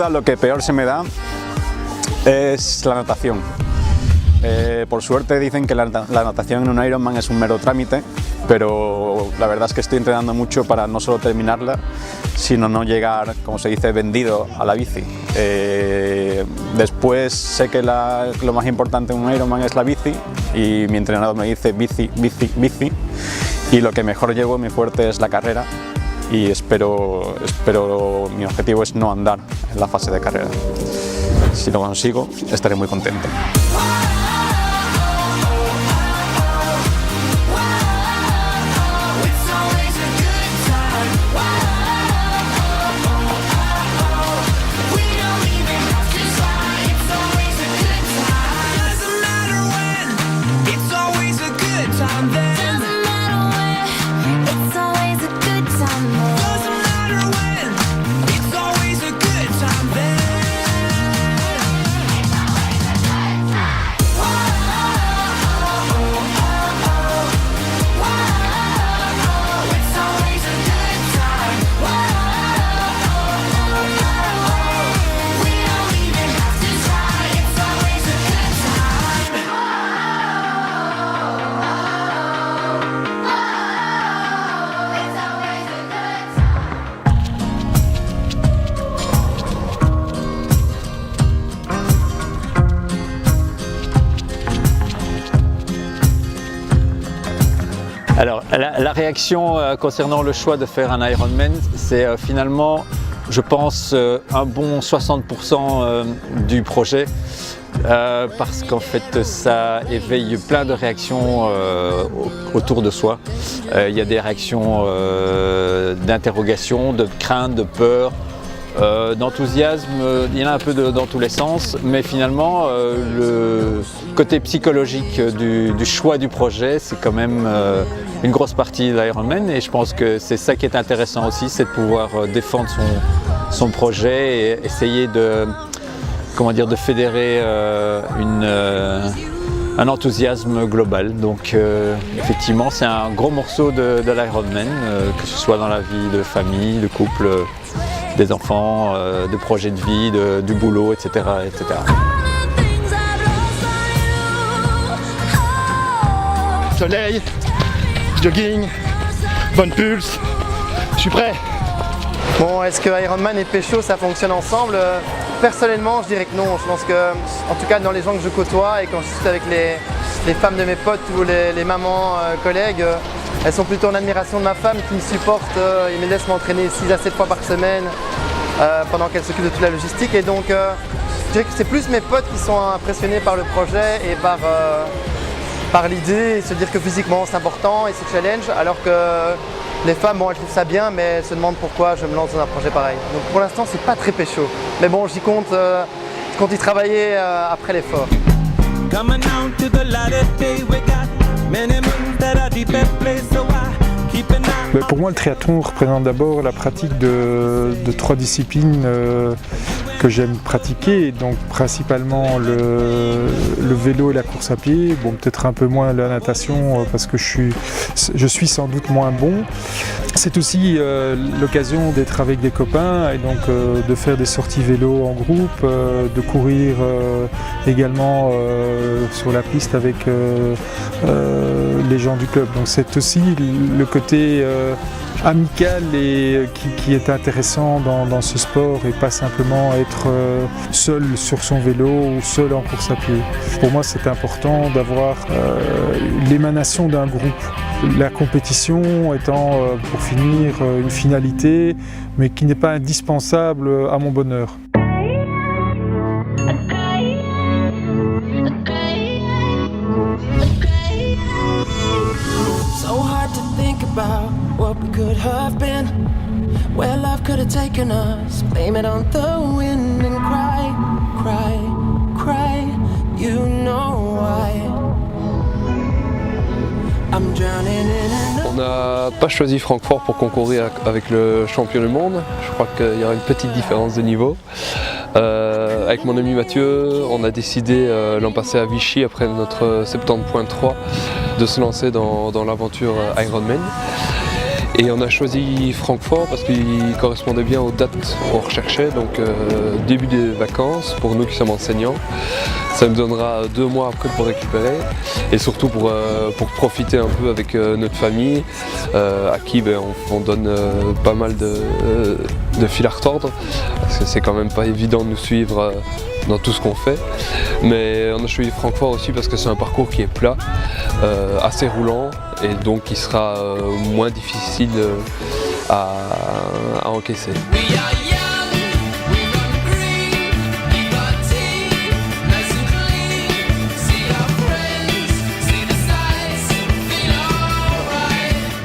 duda lo que peor se me da es la natación. Por suerte dicen que la natación en un Ironman es un mero trámite, pero la verdad es que estoy entrenando mucho para no solo terminarla, sino no llegar, como se dice, vendido a la bici. Después sé que lo más importante en un Ironman es la bici y mi entrenador me dice bici, bici, bici, y lo que mejor llevo, mi fuerte, es la carrera y espero, mi objetivo es no andar en la fase de carrera. Si lo consigo, estaré muy contento. Alors, la réaction concernant le choix de faire un Ironman, c'est finalement, je pense, un bon 60% du projet, parce qu'en fait, ça éveille plein de réactions autour de soi. Il y a des réactions d'interrogation, de crainte, de peur, d'enthousiasme, il y en a un peu dans tous les sens, mais finalement le côté psychologique du choix du projet, c'est quand même une grosse partie de l'Ironman, et je pense que c'est ça qui est intéressant aussi, c'est de pouvoir défendre son projet et essayer de fédérer un enthousiasme global. Donc effectivement, c'est un gros morceau de l'Ironman, que ce soit dans la vie de famille, de couple, des enfants, de projets de vie, du boulot, etc., etc. Soleil, jogging, bonne pulse, je suis prêt. Bon, est-ce que Ironman et pécho ça fonctionne ensemble? Personnellement, je dirais que non. Je pense que, en tout cas dans les gens que je côtoie et quand je discute avec les femmes de mes potes ou les mamans collègues, elles sont plutôt en admiration de ma femme qui me supporte et me laisse m'entraîner 6 à 7 fois par semaine pendant qu'elle s'occupe de toute la logistique. Et donc, je dirais que c'est plus mes potes qui sont impressionnés par le projet et par l'idée, et se dire que physiquement c'est important et c'est challenge, alors que les femmes, bon, elles trouvent ça bien, mais elles se demandent pourquoi je me lance dans un projet pareil. Donc pour l'instant, c'est pas très pécho. Mais bon, je compte y travailler après l'effort. Pour moi, le triathlon représente d'abord la pratique de 3 disciplines que j'aime pratiquer, donc principalement le vélo et la course à pied, bon peut-être un peu moins la natation parce que je suis sans doute moins bon. C'est aussi l'occasion d'être avec des copains et donc de faire des sorties vélo en groupe, de courir également sur la piste avec les gens du club. Donc c'est aussi le côté amical et qui est intéressant dans ce sport et pas simplement être seul sur son vélo ou seul en course à pied. Pour moi, c'est important d'avoir l'émanation d'un groupe. La compétition étant, pour finir, une finalité, mais qui n'est pas indispensable à mon bonheur. What we could have been, where love could have taken us. Blame it on the wind and cry, cry, cry. You know why. I'm drowning in. On n'a pas choisi Francfort pour concourir avec le champion du monde. Je crois qu'il y aura une petite différence de niveau. Avec mon ami Mathieu, on a décidé l'an passé à Vichy, après notre 70.3, de se lancer dans l'aventure Ironman. Et on a choisi Francfort parce qu'il correspondait bien aux dates qu'on recherchait, donc début des vacances pour nous qui sommes enseignants. Ça nous donnera 2 mois après pour récupérer et surtout pour profiter un peu avec notre famille à qui on donne pas mal de fil à retordre parce que c'est quand même pas évident de nous suivre dans tout ce qu'on fait. Mais on a choisi Francfort aussi parce que c'est un parcours qui est plat, assez roulant et donc qui sera moins difficile à encaisser.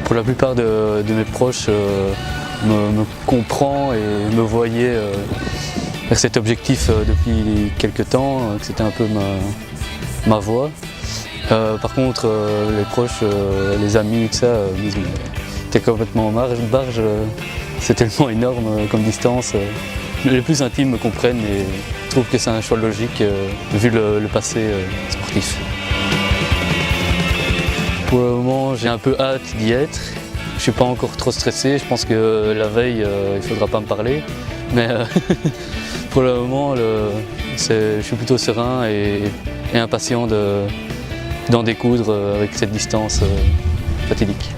Pour la plupart de mes proches me comprend et me voyait vers cet objectif depuis quelques temps, que c'était un peu ma voie. Par contre, les proches, les amis, tout ça, t'es complètement en barge, c'est tellement énorme comme distance. Les plus intimes me comprennent et trouvent que c'est un choix logique vu le passé sportif. Pour le moment, j'ai un peu hâte d'y être. Je ne suis pas encore trop stressé, je pense que la veille, il ne faudra pas me parler. Mais pour le moment, je suis plutôt serein et impatient d'en découdre avec cette distance fatidique.